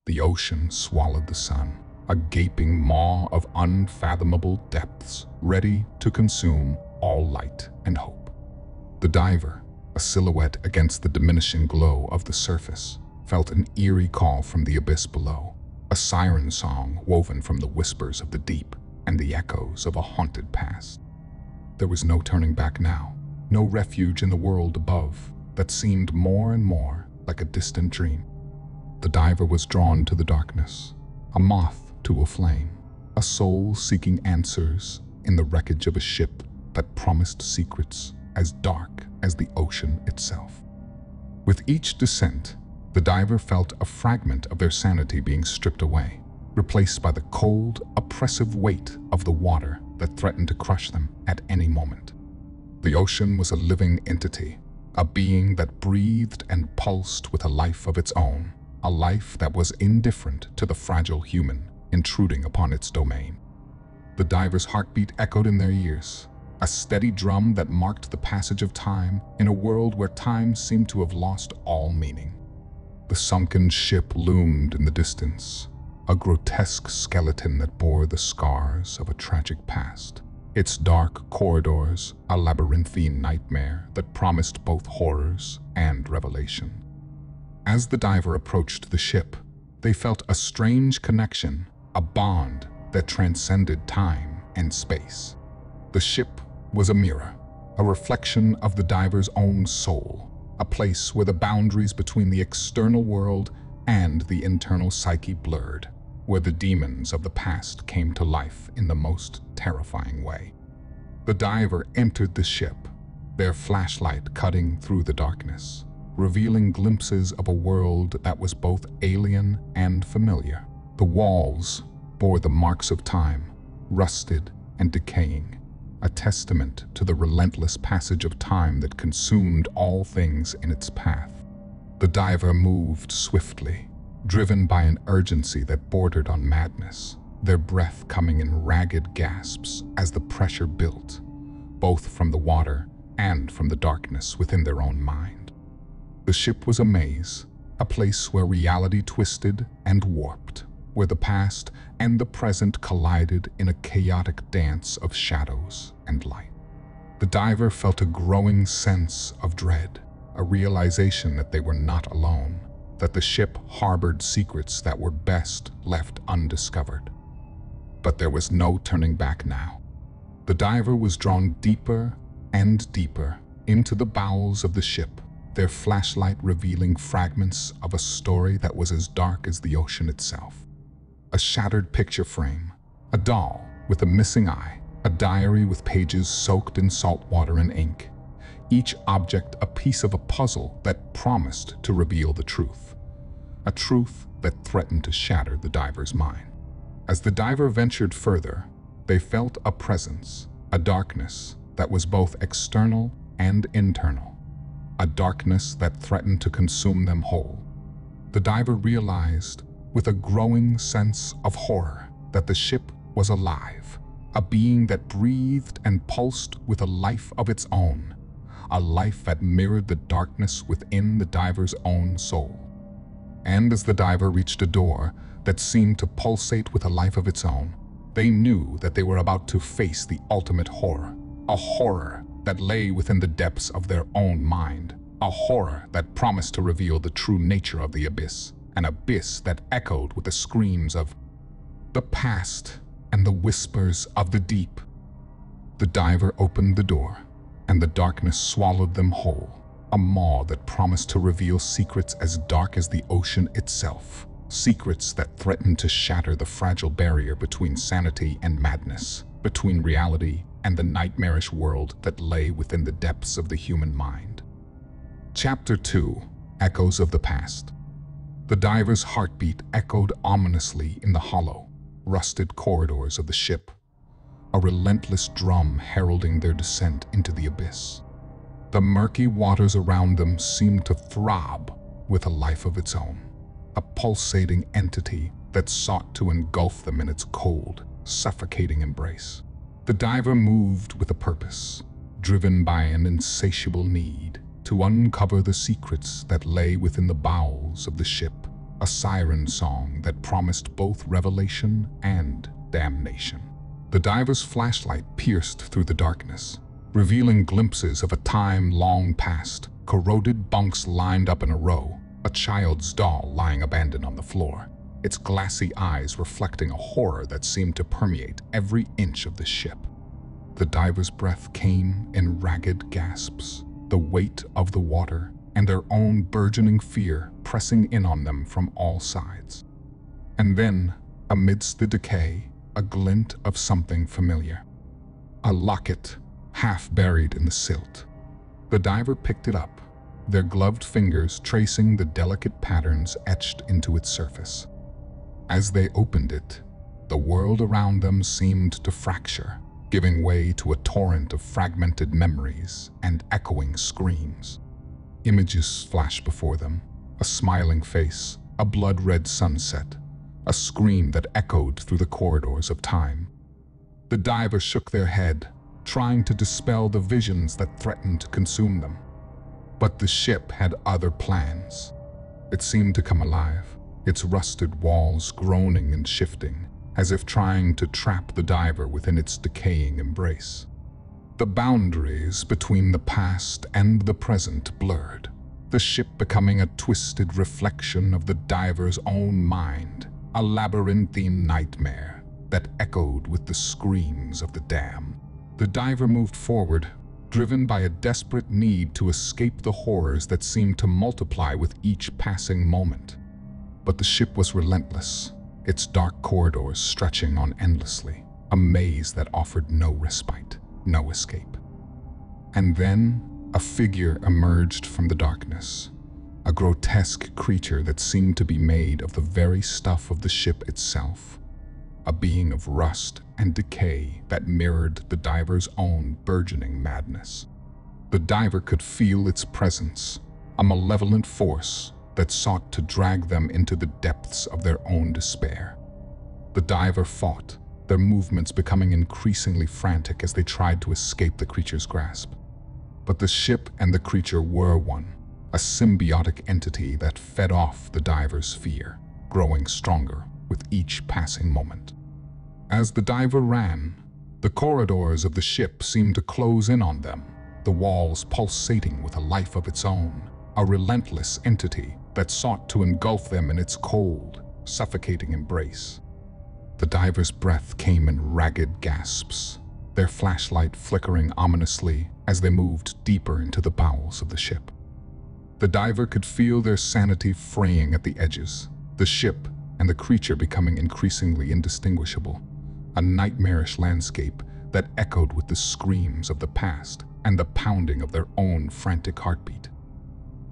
The ocean swallowed the sun, a gaping maw of unfathomable depths, ready to consume all light and hope. The diver, a silhouette against the diminishing glow of the surface, felt an eerie call from the abyss below, a siren song woven from the whispers of the deep and the echoes of a haunted past. There was no turning back now, no refuge in the world above that seemed more and more like a distant dream. The diver was drawn to the darkness, a moth to a flame, a soul seeking answers in the wreckage of a ship that promised secrets as dark as the ocean itself. With each descent, the diver felt a fragment of their sanity being stripped away, replaced by the cold, oppressive weight of the water that threatened to crush them at any moment. The ocean was a living entity, a being that breathed and pulsed with a life of its own, a life that was indifferent to the fragile human intruding upon its domain. The diver's heartbeat echoed in their ears, a steady drum that marked the passage of time in a world where time seemed to have lost all meaning. The sunken ship loomed in the distance, a grotesque skeleton that bore the scars of a tragic past. Its dark corridors, a labyrinthine nightmare that promised both horrors and revelation. As the diver approached the ship, they felt a strange connection, a bond that transcended time and space. The ship was a mirror, a reflection of the diver's own soul, a place where the boundaries between the external world and the internal psyche blurred, where the demons of the past came to life in the most terrifying way. The diver entered the ship, their flashlight cutting through the darkness, revealing glimpses of a world that was both alien and familiar. The walls bore the marks of time, rusted and decaying, a testament to the relentless passage of time that consumed all things in its path. The diver moved swiftly, driven by an urgency that bordered on madness, their breath coming in ragged gasps as the pressure built, both from the water and from the darkness within their own mind. The ship was a maze, a place where reality twisted and warped, where the past and the present collided in a chaotic dance of shadows and light. The diver felt a growing sense of dread, a realization that they were not alone, that the ship harbored secrets that were best left undiscovered. But there was no turning back now. The diver was drawn deeper and deeper into the bowels of the ship, their flashlight revealing fragments of a story that was as dark as the ocean itself. A shattered picture frame, a doll with a missing eye, a diary with pages soaked in salt water and ink, each object a piece of a puzzle that promised to reveal the truth, a truth that threatened to shatter the diver's mind. As the diver ventured further, they felt a presence, a darkness that was both external and internal, a darkness that threatened to consume them whole. The diver realized, with a growing sense of horror, that the ship was alive, a being that breathed and pulsed with a life of its own, a life that mirrored the darkness within the diver's own soul. And as the diver reached a door that seemed to pulsate with a life of its own, they knew that they were about to face the ultimate horror, a horror that lay within the depths of their own mind, a horror that promised to reveal the true nature of the abyss, an abyss that echoed with the screams of the past and the whispers of the deep. The diver opened the door, and the darkness swallowed them whole, a maw that promised to reveal secrets as dark as the ocean itself, secrets that threatened to shatter the fragile barrier between sanity and madness, between reality and the nightmarish world that lay within the depths of the human mind. Chapter 2: Echoes of the Past. The diver's heartbeat echoed ominously in the hollow, rusted corridors of the ship, a relentless drum heralding their descent into the abyss. The murky waters around them seemed to throb with a life of its own, a pulsating entity that sought to engulf them in its cold, suffocating embrace. The diver moved with a purpose, driven by an insatiable need to uncover the secrets that lay within the bowels of the ship, a siren song that promised both revelation and damnation. The diver's flashlight pierced through the darkness, revealing glimpses of a time long past, corroded bunks lined up in a row, a child's doll lying abandoned on the floor, its glassy eyes reflecting a horror that seemed to permeate every inch of the ship. The diver's breath came in ragged gasps, the weight of the water and their own burgeoning fear pressing in on them from all sides. And then, amidst the decay, a glint of something familiar. A locket, half buried in the silt. The diver picked it up, their gloved fingers tracing the delicate patterns etched into its surface. As they opened it, the world around them seemed to fracture, giving way to a torrent of fragmented memories and echoing screams. Images flashed before them, a smiling face, a blood-red sunset, a scream that echoed through the corridors of time. The divers shook their head, trying to dispel the visions that threatened to consume them. But the ship had other plans. It seemed to come alive, its rusted walls groaning and shifting, as if trying to trap the diver within its decaying embrace. The boundaries between the past and the present blurred, the ship becoming a twisted reflection of the diver's own mind, a labyrinthine nightmare that echoed with the screams of the damned. The diver moved forward, driven by a desperate need to escape the horrors that seemed to multiply with each passing moment. But the ship was relentless, its dark corridors stretching on endlessly, a maze that offered no respite, no escape. And then a figure emerged from the darkness, a grotesque creature that seemed to be made of the very stuff of the ship itself, a being of rust and decay that mirrored the diver's own burgeoning madness. The diver could feel its presence, a malevolent force that sought to drag them into the depths of their own despair. The diver fought, their movements becoming increasingly frantic as they tried to escape the creature's grasp. But the ship and the creature were one, a symbiotic entity that fed off the diver's fear, growing stronger with each passing moment. As the diver ran, the corridors of the ship seemed to close in on them, the walls pulsating with a life of its own, a relentless entity that sought to engulf them in its cold, suffocating embrace. The diver's breath came in ragged gasps, their flashlight flickering ominously as they moved deeper into the bowels of the ship. The diver could feel their sanity fraying at the edges, the ship and the creature becoming increasingly indistinguishable, a nightmarish landscape that echoed with the screams of the past and the pounding of their own frantic heartbeat.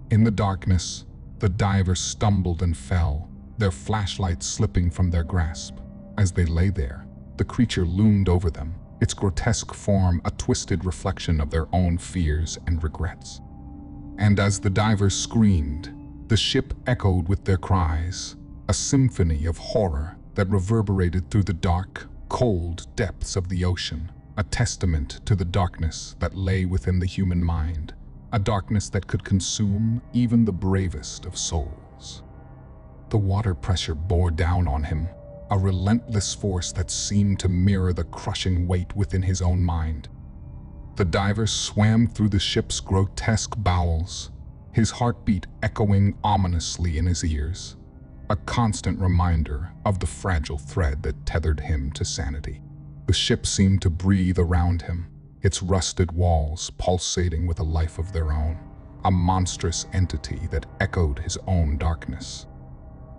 In the darkness, the divers stumbled and fell, their flashlights slipping from their grasp. As they lay there, the creature loomed over them, its grotesque form a twisted reflection of their own fears and regrets. And as the divers screamed, the ship echoed with their cries, a symphony of horror that reverberated through the dark, cold depths of the ocean, a testament to the darkness that lay within the human mind, a darkness that could consume even the bravest of souls. The water pressure bore down on him, a relentless force that seemed to mirror the crushing weight within his own mind. The diver swam through the ship's grotesque bowels, his heartbeat echoing ominously in his ears, a constant reminder of the fragile thread that tethered him to sanity. The ship seemed to breathe around him, its rusted walls pulsating with a life of their own, a monstrous entity that echoed his own darkness.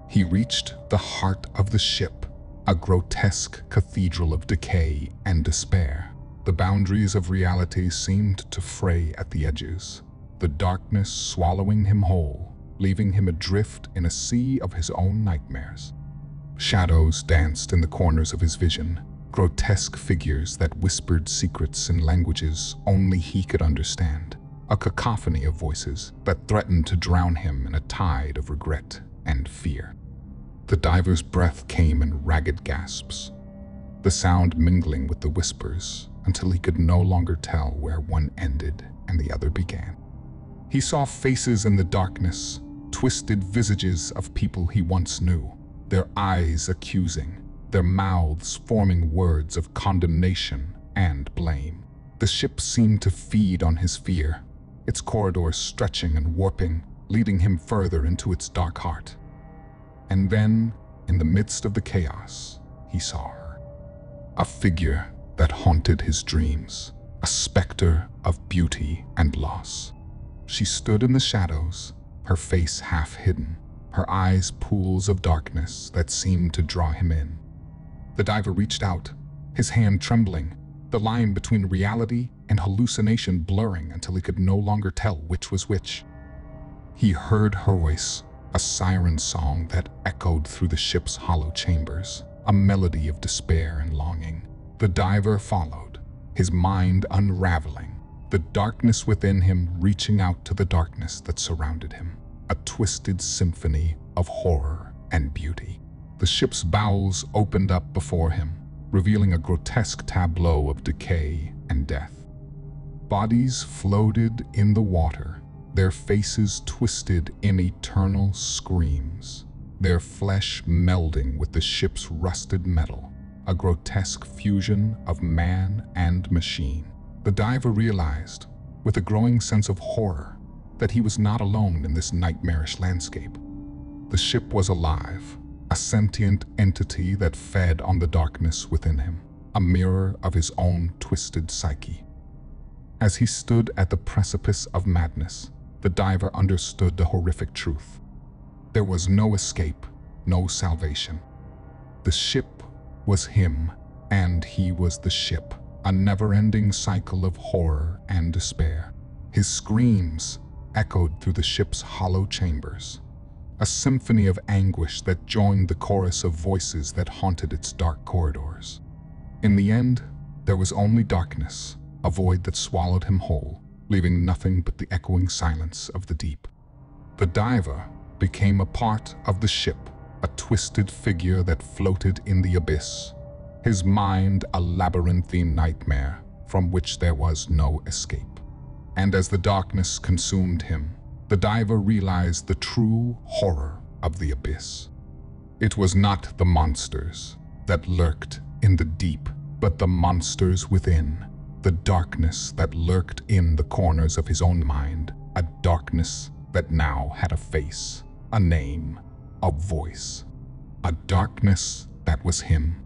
He reached the heart of the ship, a grotesque cathedral of decay and despair. The boundaries of reality seemed to fray at the edges, the darkness swallowing him whole, leaving him adrift in a sea of his own nightmares. Shadows danced in the corners of his vision, grotesque figures that whispered secrets in languages only he could understand, a cacophony of voices that threatened to drown him in a tide of regret and fear. The diver's breath came in ragged gasps, the sound mingling with the whispers until he could no longer tell where one ended and the other began. He saw faces in the darkness, twisted visages of people he once knew, their eyes accusing, their mouths forming words of condemnation and blame. The ship seemed to feed on his fear, its corridors stretching and warping, leading him further into its dark heart. And then, in the midst of the chaos, he saw her. A figure that haunted his dreams, a specter of beauty and loss. She stood in the shadows, her face half hidden, her eyes pools of darkness that seemed to draw him in. The diver reached out, his hand trembling, the line between reality and hallucination blurring until he could no longer tell which was which. He heard her voice, a siren song that echoed through the ship's hollow chambers, a melody of despair and longing. The diver followed, his mind unraveling, the darkness within him reaching out to the darkness that surrounded him, a twisted symphony of horror and beauty. The ship's bowels opened up before him, revealing a grotesque tableau of decay and death. Bodies floated in the water, their faces twisted in eternal screams, their flesh melding with the ship's rusted metal, a grotesque fusion of man and machine. The diver realized, with a growing sense of horror, that he was not alone in this nightmarish landscape. The ship was alive, a sentient entity that fed on the darkness within him, a mirror of his own twisted psyche. As he stood at the precipice of madness, the diver understood the horrific truth. There was no escape, no salvation. The ship was him, and he was the ship, a never-ending cycle of horror and despair. His screams echoed through the ship's hollow chambers, a symphony of anguish that joined the chorus of voices that haunted its dark corridors. In the end, there was only darkness, a void that swallowed him whole, leaving nothing but the echoing silence of the deep. The diver became a part of the ship, a twisted figure that floated in the abyss, his mind a labyrinthine nightmare from which there was no escape. And as the darkness consumed him, the diver realized the true horror of the abyss. It was not the monsters that lurked in the deep, but the monsters within, the darkness that lurked in the corners of his own mind, a darkness that now had a face, a name, a voice, a darkness that was him.